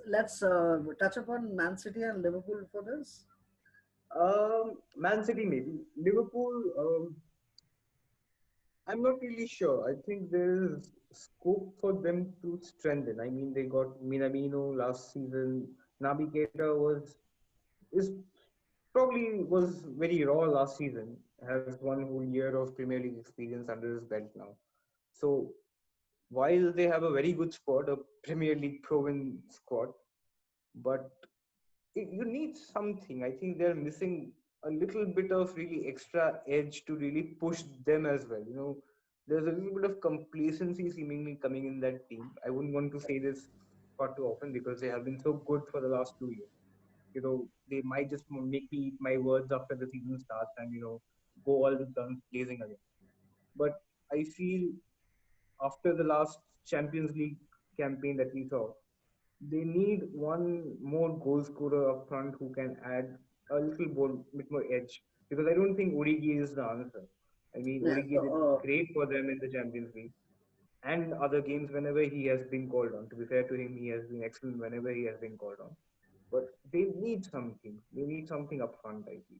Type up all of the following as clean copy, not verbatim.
let's touch upon Man City and Liverpool for this. Man City maybe. Liverpool, I'm not really sure. I think there is scope for them to strengthen. I mean, they got Minamino last season. Naby Keita is probably was very raw last season. Has one whole year of Premier League experience under his belt now. So while they have a very good squad, a Premier League proven squad, but you need something. I think they're missing a little bit of really extra edge to really push them as well. There's a little bit of complacency seemingly coming in that team. I wouldn't want to say this far too often because they have been so good for the last 2 years. They might just make me eat my words after the season starts and, go all the guns blazing again. But I feel after the last Champions League campaign that we saw, they need one more goal scorer up front who can add a bit more edge. Because I don't think Origi is the answer. I mean, Yeah. Origi did great for them in the Champions League and other games whenever he has been called on. To be fair to him, he has been excellent whenever he has been called on. But they need something. They need something up front, I feel.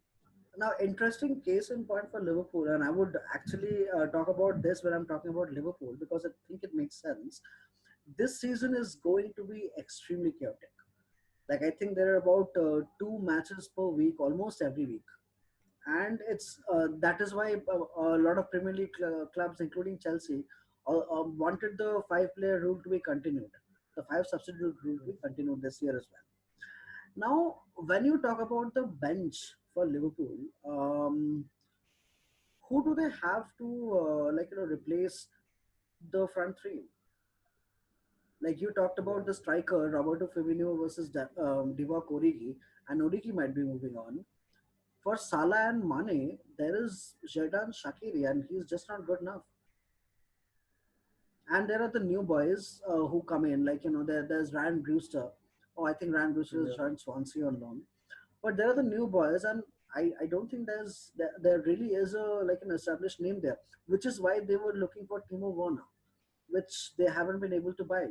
Now, interesting case in point for Liverpool, and I would actually talk about this when I'm talking about Liverpool because I think it makes sense. This season is going to be extremely chaotic. Like I think there are about two matches per week, almost every week, and it's that is why a lot of Premier League clubs, including Chelsea, wanted the five-player rule to be continued, the five substitute rule to be continued this year as well. Now, when you talk about the bench for Liverpool, who do they have to replace the front three? Like you talked about the striker Roberto Firmino versus Divock Origi, and Origi might be moving on. For Salah and Mane, there is Xherdan Shaqiri, and he's just not good enough. And there are the new boys who come in, like there's Ryan Brewster. Oh, I think Ryan Brewster is Yeah. joined Swansea on loan. But there are the new boys, and I don't think there really is a like an established name there, which is why they were looking for Timo Werner, which they haven't been able to buy.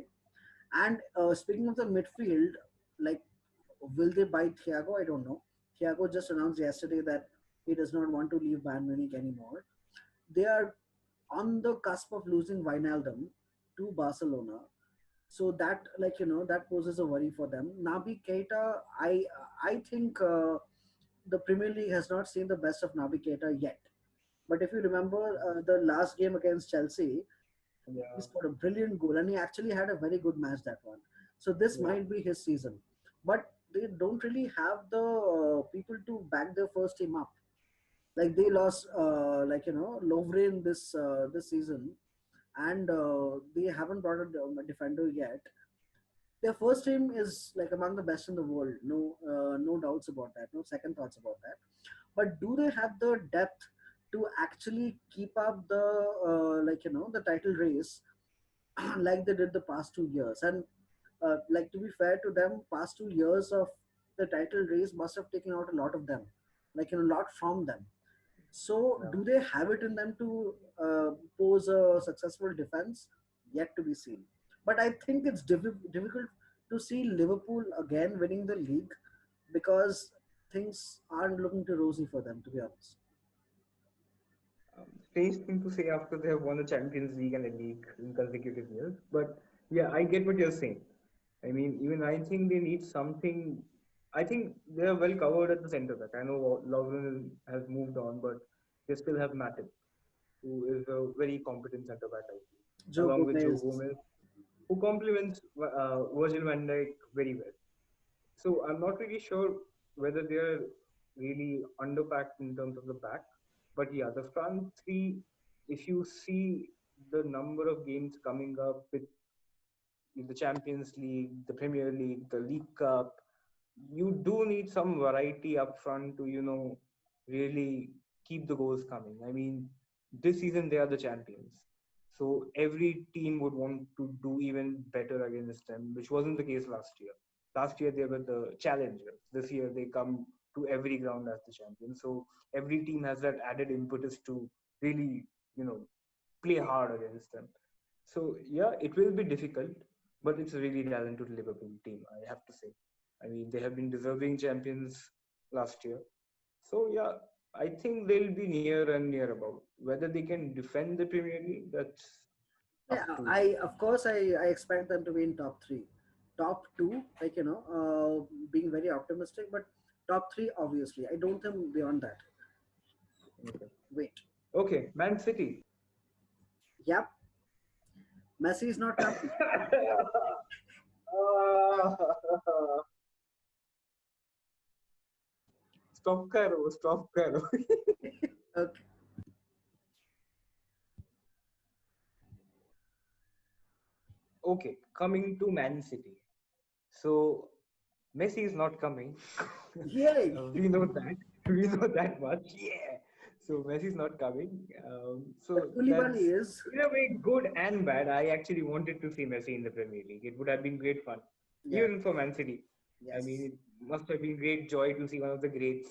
And speaking of the midfield, like will they buy Thiago? I don't know. Thiago just announced yesterday that he does not want to leave Bayern Munich anymore. They are on the cusp of losing Wijnaldum to Barcelona. So that, that poses a worry for them. Naby Keita, I think the Premier League has not seen the best of Naby Keita yet. But if you remember the last game against Chelsea, he Yeah. scored a brilliant goal and he actually had a very good match that one. So this Yeah. might be his season. But they don't really have the people to back their first team up. Like they lost, Lovren this season, and they haven't brought a defender yet. Their first team is like among the best in the world. No doubts about that. No second thoughts about that. But do they have the depth to actually keep up the the title race like they did the past 2 years? And like to be fair to them, past 2 years of the title race must have taken out a lot of them, a lot from them. So, Yeah. do they have it in them to pose a successful defense? Yet to be seen. But I think it's difficult to see Liverpool again winning the league because things aren't looking too rosy for them, to be honest. Strange thing to say after they have won the Champions League and the league in consecutive years. But yeah, I get what you're saying. I mean, even I think they need something. I think they are well covered at the centre back. I know Lovren has moved on, but they still have Matip, who is a very competent centre back, I feel, Joe along with Joe Gomez. Gomez, who complements Virgil van Dijk very well. So I'm not really sure whether they're really underpacked in terms of the back. But yeah, the front three, if you see the number of games coming up with the Champions League, the Premier League, the League Cup, you do need some variety up front to, really keep the goals coming. I mean, this season they are the champions. So every team would want to do even better against them, which wasn't the case last year. Last year they were the challengers. This year they come to every ground as the champions. So every team has that added impetus to really, play hard against them. So yeah, it will be difficult, but it's a really talented Liverpool team. I have mean, they have been deserving champions last year. So yeah, I think they'll be near and near about. Whether they can defend the Premier League, that's Yeah, up to I of course I expect them to be in top three, top two, like being very optimistic, but top three obviously. I don't think beyond that. okay. Wait, Okay, Man City. yep, Messi is not coming. Stop karo, stop karo. Okay, Okay, coming to Man City. So Messi is not coming. yay! We know that. We know that much. Yeah. So Messi is not coming. But So Koulibaly that's is. in a way good and bad. I actually wanted to see Messi in the Premier League. It would have been great fun, Yeah, even for Man City. I mean, yes. it must have been great joy to see one of the greats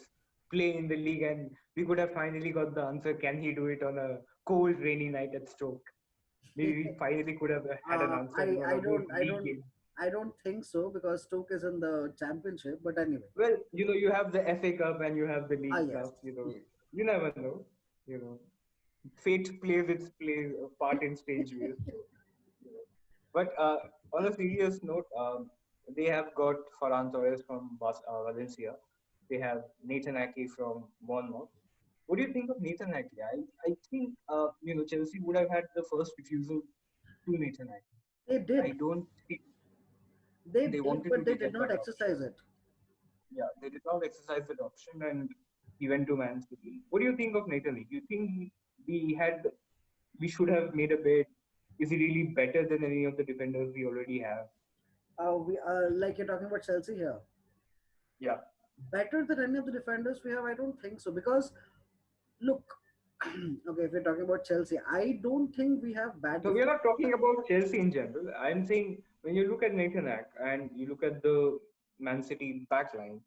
play in the league, and we could have finally got the answer: can he do it on a cold, rainy night at Stoke? Maybe we finally could have had an answer in one I of those don't I league don't games. I don't think so because Stoke is in the championship. But anyway, Well, you have the FA Cup and you have the ah League yes, Cup. You never know. You know, fate plays its part in strange ways. So, you know. But on a serious note, they have got Ferran Torres from Valencia. They have Nathan Ake from Bournemouth. What do you think of Nathan Ake? I think Chelsea would have had the first refusal to Nathan Ake. they I did. don't think They they did, wanted to but they take did up not that option. exercise it. Yeah, they did not exercise that option, and he went to Man City. What do you think of Nathan Lee? Do you think we should have made a bid? Is he really better than any of the defenders we already have? We like you're talking about Chelsea here. Yeah. Better than any of the defenders we have, I don't think so. Because look, okay, if we're talking about Chelsea, I don't think we have bad So we are defenders. not talking about Chelsea in general. I'm saying when you look at Nathan Ake and you look at the Man City backline,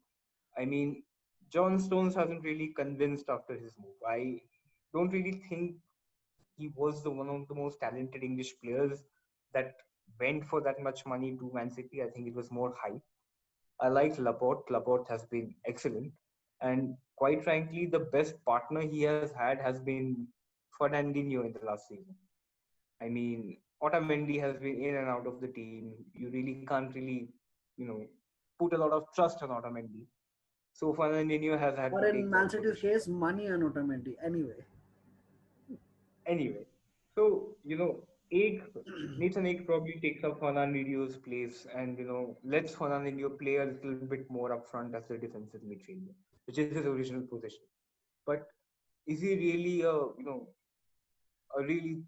I mean, John Stones hasn't really convinced after his move. I don't really think he was the one of the most talented English players that went for that much money to Man City. I think it was more hype. I like Laporte. Laporte has been excellent. And quite frankly, the best partner he has had has been Fernandinho in the last season. I mean, Otamendi has been in and out of the team. You really can't really, you know, put a lot of trust on Otamendi. So Fernandinho has had Or to in take Man that City's position. case, money and Otamendi. Anyway, Anyway, so Ake Nathan Ake probably takes up Fernandinho's place and lets Fernandinho play a little bit more upfront as a defensive midfielder, which is his original position. But is he really a really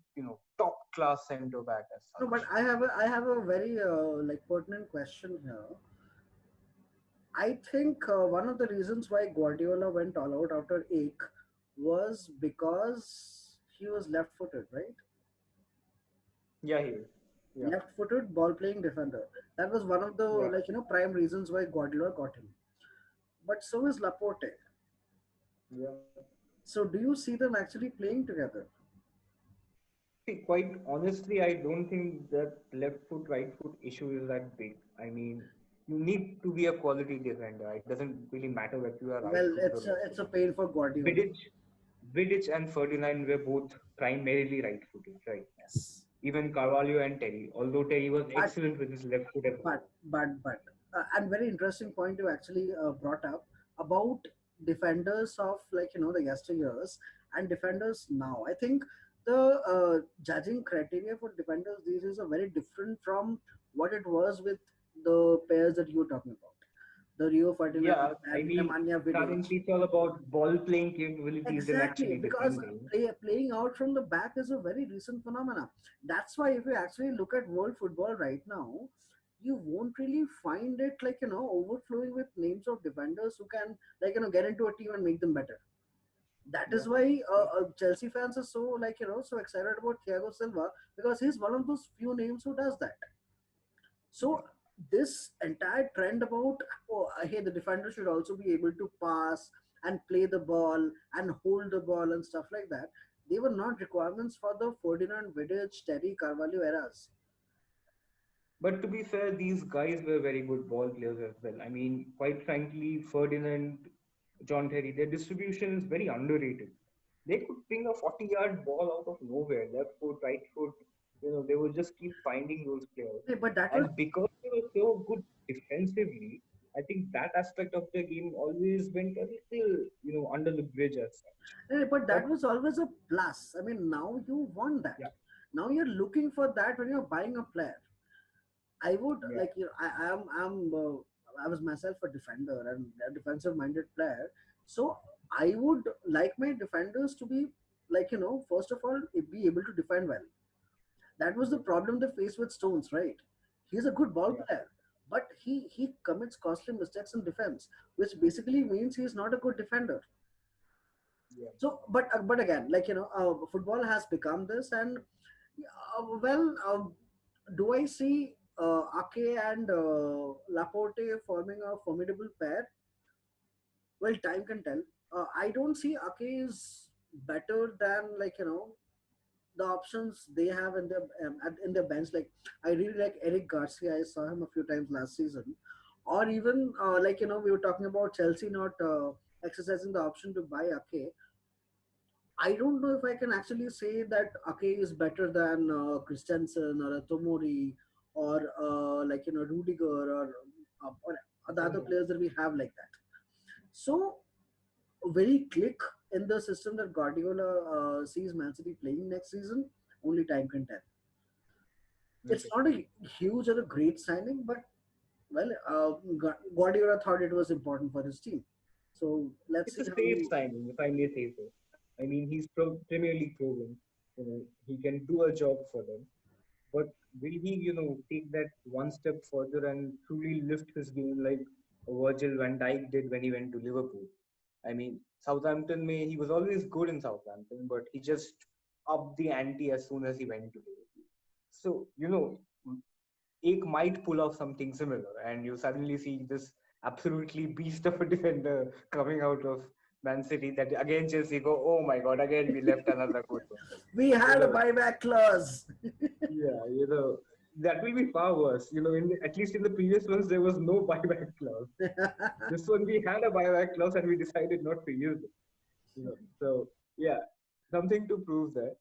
top class centre back as no, but such? I have a very like pertinent question here. I think one of the reasons why Guardiola went all out after Ake was because he was left-footed, right? Yeah, he is. Yeah, Left-footed ball-playing defender. That was one of the yeah, prime reasons why Guardiola got him. But so is Laporte. yeah. So do you see them actually playing together? See, quite honestly, I don't think that left foot, right foot issue is that big. I mean, you need to be a quality defender. It doesn't really matter whether you are right Well, footed or it's a, left it's a footed. pain for Guardiola. Vidic, Vidic and Ferdinand were both primarily right footed, right? Yes. Even Carvalho and Terry, although Terry was But excellent with his left foot as well. but and very interesting point you actually brought up about defenders of the yesteryears and defenders now. I think the judging criteria for defenders these days are very different from what it was with the pairs that you were talking about, the Rio Ferdinand Yeah, I and mean, Nemanja Vidic. currently it's all about ball playing capabilities than Exactly, actually because defending. playing out from the back is a very recent phenomena. That's why if you actually look at world football right now, you won't really find it overflowing with names of defenders who can get into a team and make them better. That Yeah, is why yeah. Chelsea fans are so so excited about Thiago Silva because he's one of those few names who does that. Yeah. So this entire trend about hey, the defender should also be able to pass and play the ball and hold the ball and stuff like that. They were not requirements for the Ferdinand, Vidic, Terry, Carvalho eras. But to be fair, these guys were very good ball players as well. I mean, quite frankly, Ferdinand, John Terry, their distribution is very underrated. They could ping a 40-yard ball out of nowhere, left foot, right foot. They would just keep finding those players. Yeah, but that was And because they were so good defensively, I think that aspect of the game always went a little, under the bridge as such. but But that was always a plus. I mean, now you want that. yeah, Now you're looking for that when you're buying a player. I would yeah, like I was myself a defender and a defensive minded player. So I would like my defenders to be like first of all be able to defend well. That was the problem they faced with Stones, right? He's a good ball yeah, player, but he commits costly mistakes in defense, which basically means he's not a good defender. yeah. So, but again, football has become this, and do I see Ake and Laporte forming a formidable pair? Well, time can tell. I don't see Ake is better than the options they have in their bench. Like I really like Eric Garcia. I saw him a few times last season, or even we were talking about Chelsea not exercising the option to buy Ake. I don't know if I can actually say that Ake is better than Christensen or a Tomori or Rudiger or the other Zuma. players that we have like that. So will he click in the system that Guardiola sees Man City playing next season? Only time can tell. It's Okay. not a huge or a great signing, but well, Guardiola thought it was important for his team. So let's It's see a how safe he. signing, if I may say so. I mean, he's Premier League proven. He can do a job for them. But will he, take that one step further and truly lift his game like Virgil van Dijk did when he went to Liverpool? I mean, he was always good in Southampton, but he just upped the ante as soon as he went to Liverpool. So, Ek might pull off something similar, and you suddenly see this absolutely beast of a defender coming out of Man City. That again, Chelsea go, oh my god, again we left another good one. We You had a know, buyback clause. yeah, that will be far worse. At least in the previous ones there was no buyback clause. This one we had a buyback clause and we decided not to use it. So yeah, something to prove there.